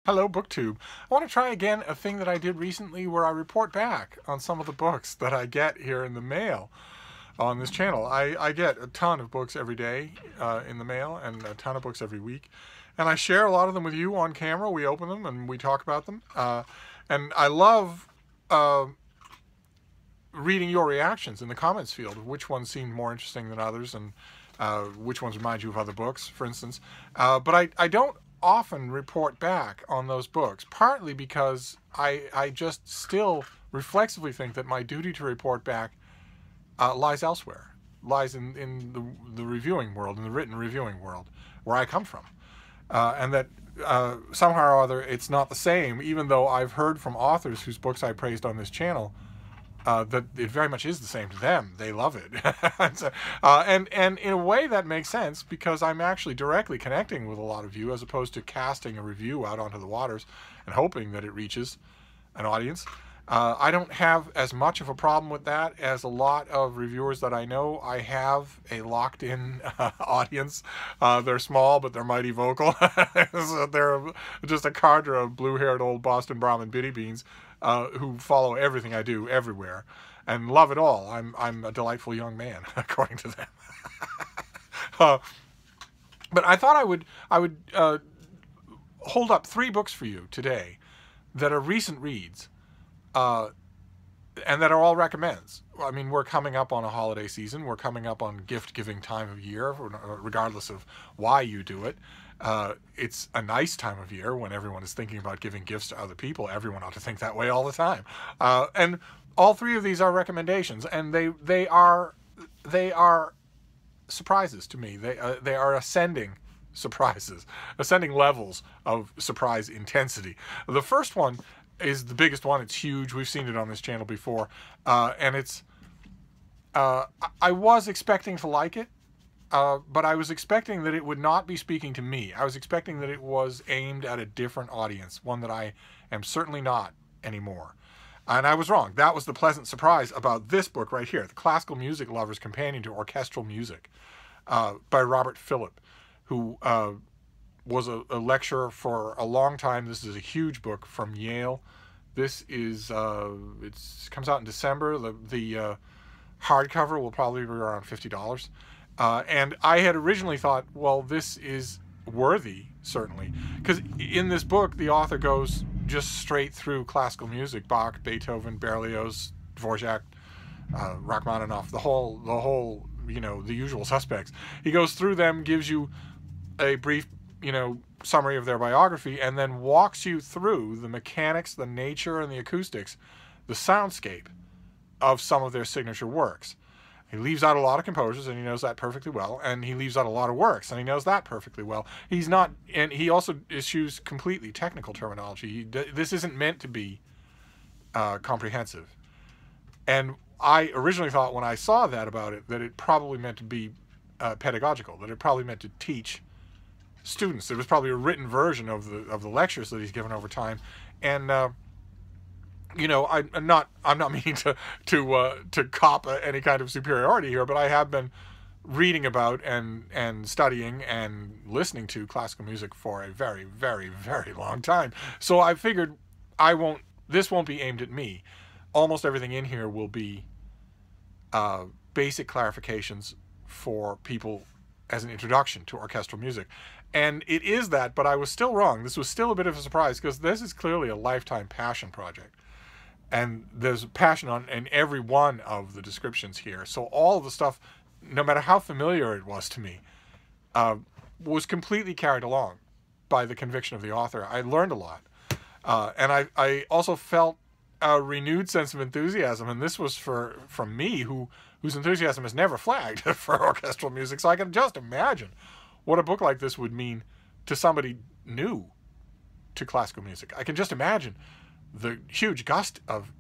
Hello, BookTube. I want to try again a thing that I did recently where I report back on some of the books that I get here in the mail on this channel. I get a ton of books every day in the mail and a ton of books every week. And I share a lot of them with you on camera. We open them and we talk about them. And I love reading your reactions in the comments field of which ones seemed more interesting than others and which ones remind you of other books, for instance. But I don't often report back on those books, partly because I just still reflexively think that my duty to report back lies elsewhere, lies in the reviewing world, in the written reviewing world, where I come from. And that somehow or other it's not the same, even though I've heard from authors whose books I praised on this channel that it very much is the same to them. They love it. And in a way that makes sense, because I'm actually directly connecting with a lot of you as opposed to casting a review out onto the waters and hoping that it reaches an audience. I don't have as much of a problem with that as a lot of reviewers that I know. I have a locked-in audience. They're small, but they're mighty vocal. So they're just a cadre of blue-haired old Boston Brahmin biddy beans who follow everything I do everywhere and love it all. I'm a delightful young man, according to them. But I thought I would hold up 3 books for you today that are recent reads. And that are all recommends. I mean, we're coming up on a holiday season. We're coming up on gift-giving time of year, regardless of why you do it. It's a nice time of year when everyone is thinking about giving gifts to other people. Everyone ought to think that way all the time. And all 3 of these are recommendations, and they are surprises to me. They are ascending surprises, ascending levels of surprise intensity. The first one is the biggest one. It's huge. We've seen it on this channel before. And it's, I was expecting to like it, but I was expecting that it would not be speaking to me. I was expecting that it was aimed at a different audience, one that I am certainly not anymore. And I was wrong. That was the pleasant surprise about this book right here, The Classical Music Lover's Companion to Orchestral Music, by Robert Phillip, who was a lecturer for a long time. This is a huge book from Yale. This is, it comes out in December. The hardcover will probably be around $50. And I had originally thought, well, this is worthy, certainly. Because in this book, the author goes just straight through classical music. Bach, Beethoven, Berlioz, Dvorak, Rachmaninoff, the whole, you know, the usual suspects. He goes through them, gives you a brief, you know, summary of their biography, and then walks you through the mechanics, the nature, and the acoustics, the soundscape of some of their signature works. He leaves out a lot of composers, and he knows that perfectly well, and he leaves out a lot of works, and he knows that perfectly well. He's not, and he also eschews completely technical terminology. This isn't meant to be comprehensive. And I originally thought when I saw that about it, that it probably meant to be pedagogical, that it probably meant to teach students. There was probably a written version of the lectures that he's given over time, and you know, I'm not meaning to cop any kind of superiority here, but I have been reading about and studying and listening to classical music for a very, very, very long time. So I figured this won't be aimed at me. Almost everything in here will be basic clarifications for people as an introduction to orchestral music. And it is that, but I was still wrong. This was still a bit of a surprise, because this is clearly a lifetime passion project. And there's passion in every one of the descriptions here. So all of the stuff, no matter how familiar it was to me, was completely carried along by the conviction of the author. I learned a lot. And I also felt a renewed sense of enthusiasm. And this was from me, whose enthusiasm has never flagged for orchestral music. So I can just imagine what a book like this would mean to somebody new to classical music. I can just imagine the huge gust of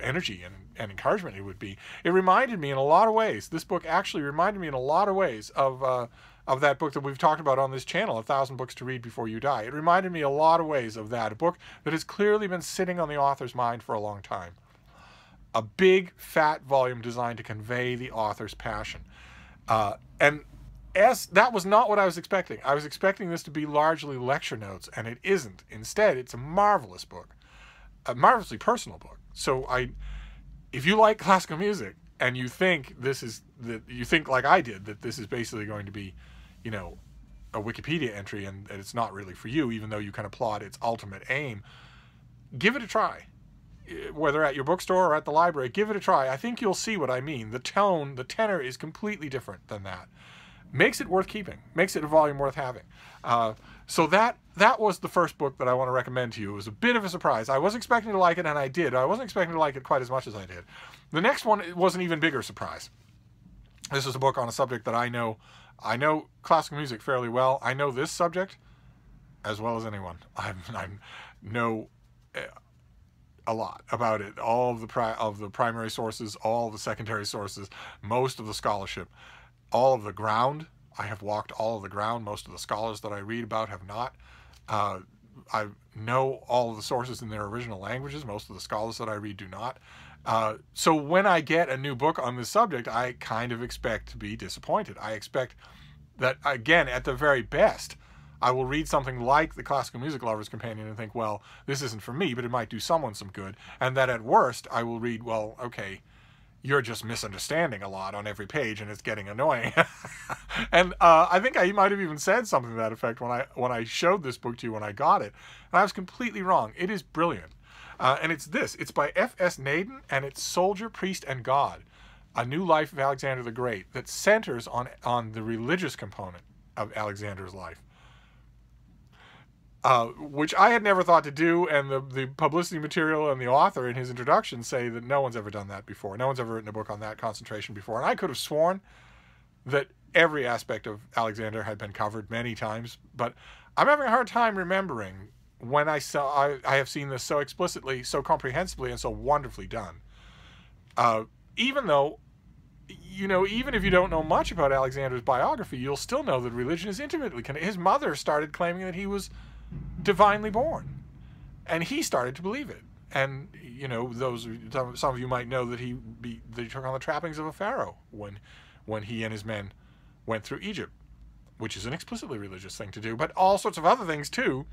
energy and encouragement it would be. It reminded me in a lot of ways, this book actually reminded me in a lot of ways of that book that we've talked about on this channel, 1,000 Books to Read Before You Die. It reminded me a lot of ways of that, a book that has clearly been sitting on the author's mind for a long time. A big, fat volume designed to convey the author's passion. And That was not what I was expecting. I was expecting this to be largely lecture notes, and it isn't. Instead, it's a marvelous book, a marvelously personal book. So if you like classical music and you think you think like I did, that this is basically going to be, you know, a Wikipedia entry and it's not really for you, even though you can applaud its ultimate aim, give it a try. Whether at your bookstore or at the library, give it a try. I think you'll see what I mean. The tone, the tenor is completely different than that. Makes it worth keeping. Makes it a volume worth having. So that was the first book that I want to recommend to you. It was a bit of a surprise. I was expecting to like it, and I did. I wasn't expecting to like it quite as much as I did. The next one was an even bigger surprise. This is a book on a subject that I know. I know classical music fairly well. I know this subject as well as anyone. I know a lot about it. All of the primary sources, all the secondary sources, most of the scholarship, all of the ground. I have walked all of the ground. Most of the scholars that I read about have not. I know all of the sources in their original languages. Most of the scholars that I read do not. So when I get a new book on this subject, I kind of expect to be disappointed. I expect that, again, at the very best, I will read something like The Classical Music Lover's Companion and think, well, this isn't for me, but it might do someone some good. And that at worst, I will read, well, okay, you're just misunderstanding a lot on every page and it's getting annoying. And I think I might have even said something to that effect when I showed this book to you when I got it. And I was completely wrong. It is brilliant. And it's this. It's by F.S. Naden, and it's Soldier, Priest, and God, A New Life of Alexander the Great, that centers on the religious component of Alexander's life. Which I had never thought to do, and the publicity material and the author in his introduction say that no one's ever done that before. No one's ever written a book on that concentration before. And I could have sworn that every aspect of Alexander had been covered many times, but I'm having a hard time remembering when I have seen this so explicitly, so comprehensively, and so wonderfully done. Even though, you know, even if you don't know much about Alexander's biography, you'll still know that religion is intimately connected. His mother started claiming that he was divinely born, and he started to believe it. And you know, some of you might know that he took on the trappings of a pharaoh when he and his men went through Egypt, which is an explicitly religious thing to do, but all sorts of other things too.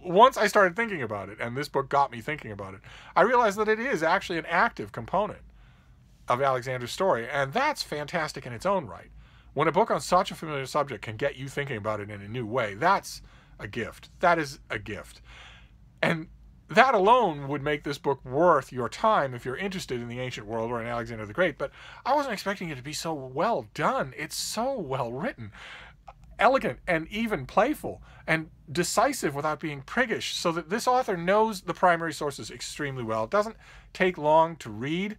Once I started thinking about it, and this book got me thinking about it, I realized that it is actually an active component of Alexander's story, and that's fantastic in its own right. When a book on such a familiar subject can get you thinking about it in a new way, that's a gift. That is a gift. And that alone would make this book worth your time if you're interested in the ancient world or in Alexander the Great, but I wasn't expecting it to be so well done. It's so well written, elegant, and even playful, and decisive without being priggish, so that this author knows the primary sources extremely well. It doesn't take long to read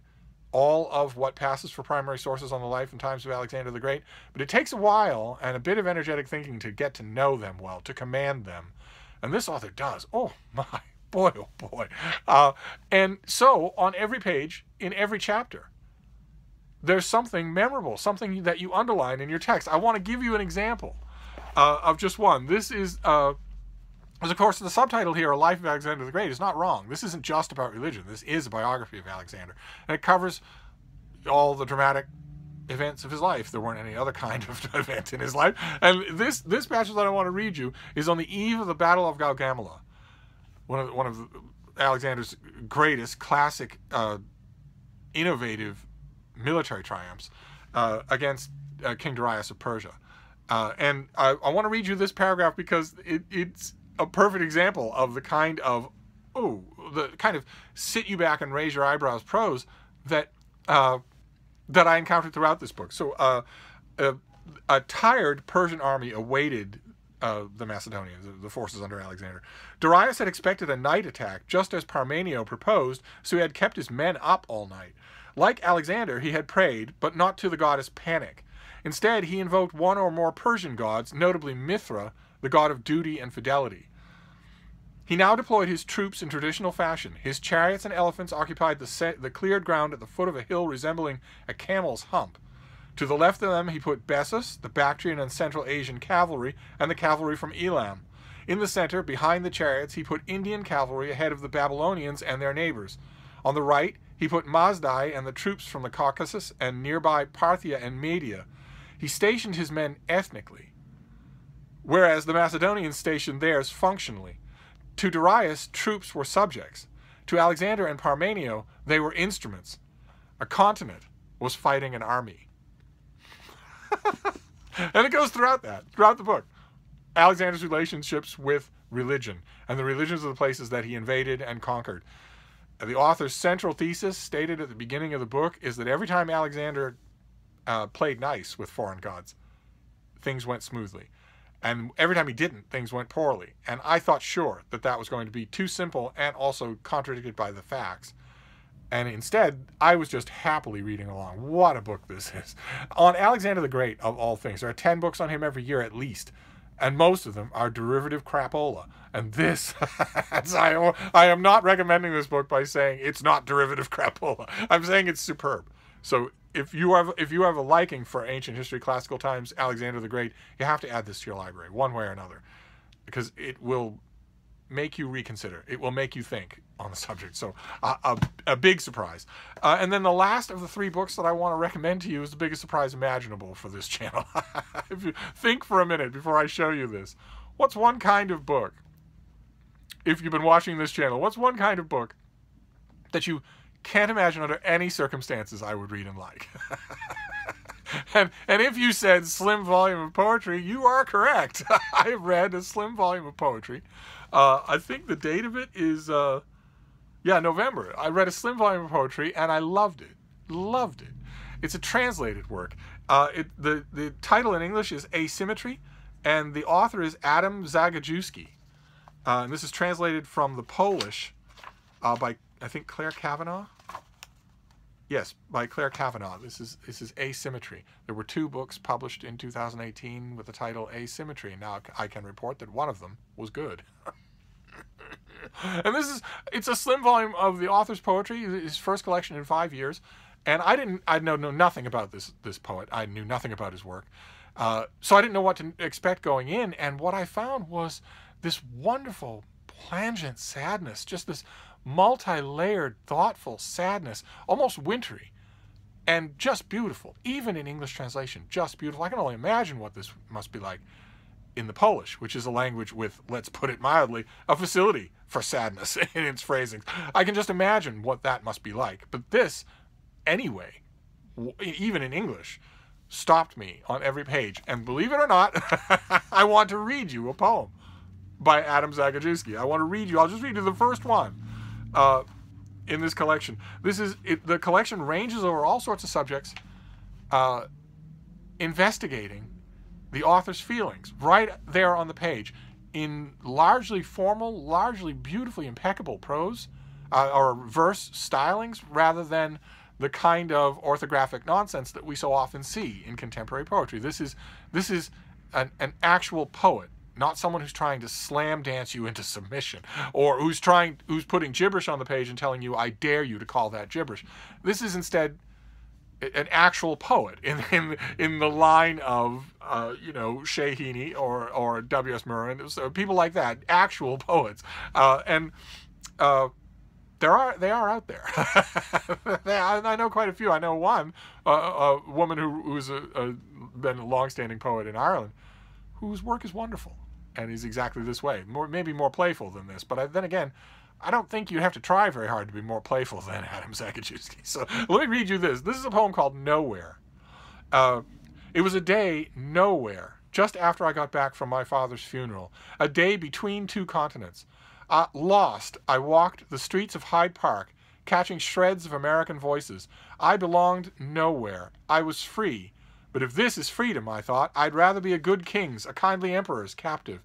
all of what passes for primary sources on the life and times of Alexander the Great, but it takes a while and a bit of energetic thinking to get to know them well, to command them. And this author does. Oh my, boy, oh boy. And so on every page, in every chapter, there's something memorable, something that you underline in your text. I want to give you an example of just one. This is, of course, the subtitle here, A Life of Alexander the Great, is not wrong. This isn't just about religion. This is a biography of Alexander. And it covers all the dramatic events of his life. There weren't any other kind of event in his life. And this passage that I want to read you is on the eve of the Battle of Gaugamela, one of Alexander's greatest classic, innovative military triumphs against King Darius of Persia. And I want to read you this paragraph because it's a perfect example of the kind of sit you back and raise your eyebrows prose that that I encountered throughout this book. So a tired Persian army awaited the Macedonians, the forces under Alexander. Darius had expected a night attack, just as Parmenio proposed, so he had kept his men up all night. Like Alexander, he had prayed, but not to the goddess Panic. Instead, he invoked one or more Persian gods, notably Mithra, the god of duty and fidelity. He now deployed his troops in traditional fashion. His chariots and elephants occupied the cleared ground at the foot of a hill resembling a camel's hump. To the left of them he put Bessus, the Bactrian and Central Asian cavalry, and the cavalry from Elam. In the center, behind the chariots, he put Indian cavalry ahead of the Babylonians and their neighbors. On the right, he put Mazdai and the troops from the Caucasus and nearby Parthia and Media. He stationed his men ethnically, whereas the Macedonians stationed theirs functionally. To Darius, troops were subjects. To Alexander and Parmenio, they were instruments. A continent was fighting an army. And it goes throughout the book. Alexander's relationships with religion and the religions of the places that he invaded and conquered. The author's central thesis, stated at the beginning of the book, is that every time Alexander played nice with foreign gods, things went smoothly. And every time he didn't, things went poorly. And I thought sure that that was going to be too simple and also contradicted by the facts. And instead, I was just happily reading along. What a book this is. On Alexander the Great, of all things, there are 10 books on him every year at least. And most of them are derivative crapola. And this, I am not recommending this book by saying it's not derivative crapola. I'm saying it's superb. So if you have a liking for ancient history, classical times, Alexander the Great, you have to add this to your library, one way or another. Because it will make you reconsider. It will make you think on the subject. So a big surprise. And then the last of the 3 books that I want to recommend to you is the biggest surprise imaginable for this channel. If you think for a minute before I show you this. What's one kind of book, if you've been watching this channel, what's one kind of book that you can't imagine under any circumstances I would read and like? And if you said slim volume of poetry, you are correct. I read a slim volume of poetry. I think the date of it is, November. I read a slim volume of poetry, and I loved it. Loved it. It's a translated work. The title in English is Asymmetry, and the author is Adam Zagajewski. And this is translated from the Polish by, I think, Claire Kavanagh. Yes, by Claire Kavanagh. This is Asymmetry. There were 2 books published in 2018 with the title Asymmetry. Now I can report that one of them was good. And it's a slim volume of the author's poetry, his first collection in 5 years. And I know nothing about this poet. I knew nothing about his work. So I didn't know what to expect going in. And what I found was this wonderful, plangent sadness, just this multi-layered, thoughtful sadness, almost wintry, and just beautiful. Even in English translation, just beautiful. I can only imagine what this must be like in the Polish, which is a language with, let's put it mildly, a facility for sadness in its phrasing. I can just imagine what that must be like. But this, anyway, even in English, stopped me on every page. And believe it or not, I want to read you a poem by Adam Zagajewski. I want to read you, I'll just read you the first one in this collection. The collection ranges over all sorts of subjects, investigating the author's feelings right there on the page in largely formal, largely beautifully impeccable prose or verse stylings, rather than the kind of orthographic nonsense that we so often see in contemporary poetry. This is an actual poet, not someone who's trying to slam dance you into submission, or who's putting gibberish on the page and telling you, I dare you to call that gibberish. This is instead an actual poet in the line of Shea Heaney or W.S. Merwin, so people like that, actual poets, and they are out there. I know quite a few. I know one, a woman who's been a long-standing poet in Ireland, whose work is wonderful, and is exactly this way. Maybe more playful than this, but then again, I don't think you have to try very hard to be more playful than Adam Zagajewski. So let me read you this. This is a poem called Nowhere. It was a day nowhere, just after I got back from my father's funeral, a day between 2 continents. Lost, I walked the streets of Hyde Park, catching shreds of American voices. I belonged nowhere. I was free. But if this is freedom, I thought, I'd rather be a good king's, a kindly emperor's captive.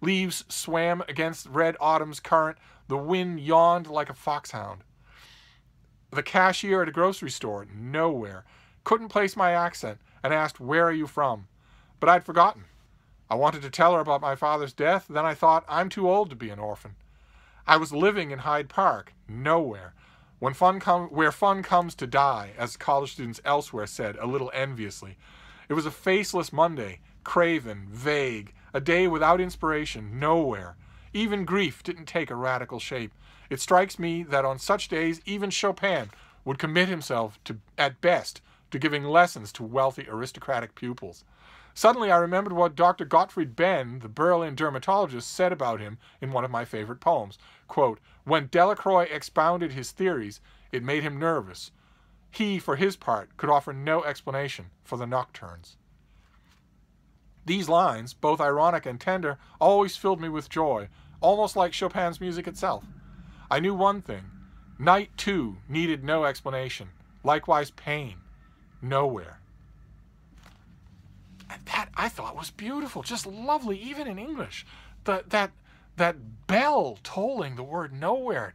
Leaves swam against red autumn's current. The wind yawned like a foxhound. The cashier at a grocery store, nowhere. Couldn't place my accent and asked, where are you from? But I'd forgotten. I wanted to tell her about my father's death, then I thought, I'm too old to be an orphan. I was living in Hyde Park, nowhere. Where fun comes to die, as college students elsewhere said, a little enviously. It was a faceless Monday, craven, vague, a day without inspiration, nowhere. Even grief didn't take a radical shape. It strikes me that on such days, even Chopin would commit himself to, at best, to giving lessons to wealthy aristocratic pupils. Suddenly I remembered what Dr. Gottfried Benn, the Berlin dermatologist, said about him in one of my favorite poems. Quote, "When Delacroix expounded his theories, it made him nervous. He, for his part, could offer no explanation for the nocturnes." These lines, both ironic and tender, always filled me with joy, almost like Chopin's music itself. I knew one thing. Night, too, needed no explanation. Likewise pain. Nowhere. And that, I thought, was beautiful. Just lovely, even in English. That bell tolling the word nowhere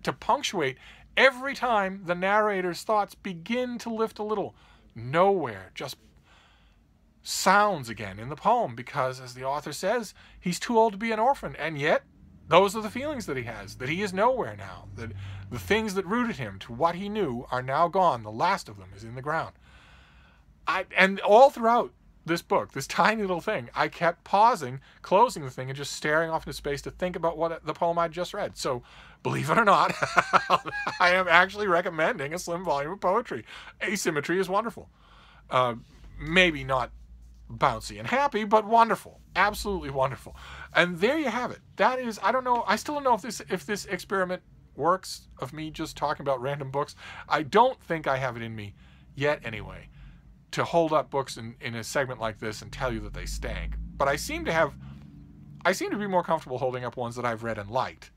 to punctuate every time the narrator's thoughts begin to lift a little. Nowhere. Just sounds again in the poem because, as the author says, he's too old to be an orphan, and yet those are the feelings that he has, that he is nowhere now, that the things that rooted him to what he knew are now gone. The last of them is in the ground. And all throughout this book, this tiny little thing, I kept pausing, closing the thing, and just staring off into space to think about what the poem I'd just read. So, believe it or not, I am actually recommending a slim volume of poetry. Asymmetry is wonderful. Maybe not bouncy and happy, but wonderful. Absolutely wonderful. And there you have it. That is, I don't know, I still don't know if this experiment works, of me just talking about random books. I don't think I have it in me yet anyway, to hold up books in a segment like this and tell you that they stank. But I seem to be more comfortable holding up ones that I've read and liked.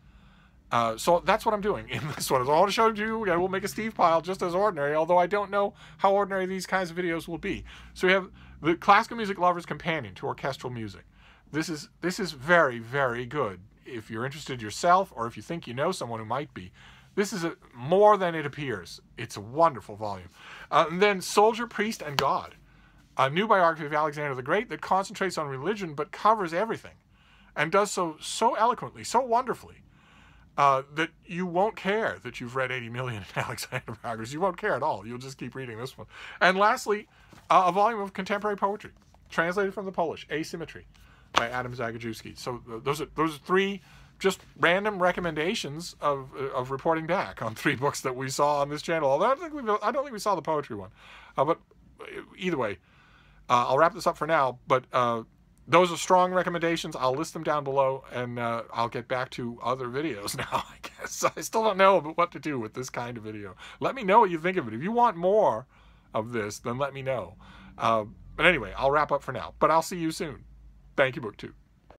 So that's what I'm doing in this one. As I want to show you, again, we'll make a Steve pile just as ordinary, although I don't know how ordinary these kinds of videos will be. So we have the Classical Music Lover's Companion to Orchestral Music. This is very, very good. If you're interested yourself, or if you think you know someone who might be, this is more than it appears. It's a wonderful volume. And then Soldier, Priest, and God, a new biography of Alexander the Great that concentrates on religion but covers everything, and does so eloquently, so wonderfully, that you won't care that you've read 80 million Alexander biographies. You won't care at all. You'll just keep reading this one. And lastly, a volume of contemporary poetry, translated from the Polish, Asymmetry, by Adam Zagajewski. So those are three just random recommendations of reporting back on 3 books that we saw on this channel. Although I don't think we saw the poetry one. But either way, I'll wrap this up for now. But those are strong recommendations. I'll list them down below, and I'll get back to other videos now, I guess. I still don't know what to do with this kind of video. Let me know what you think of it. If you want more of this, then let me know. But anyway, I'll wrap up for now. But I'll see you soon. Thank you, BookTube.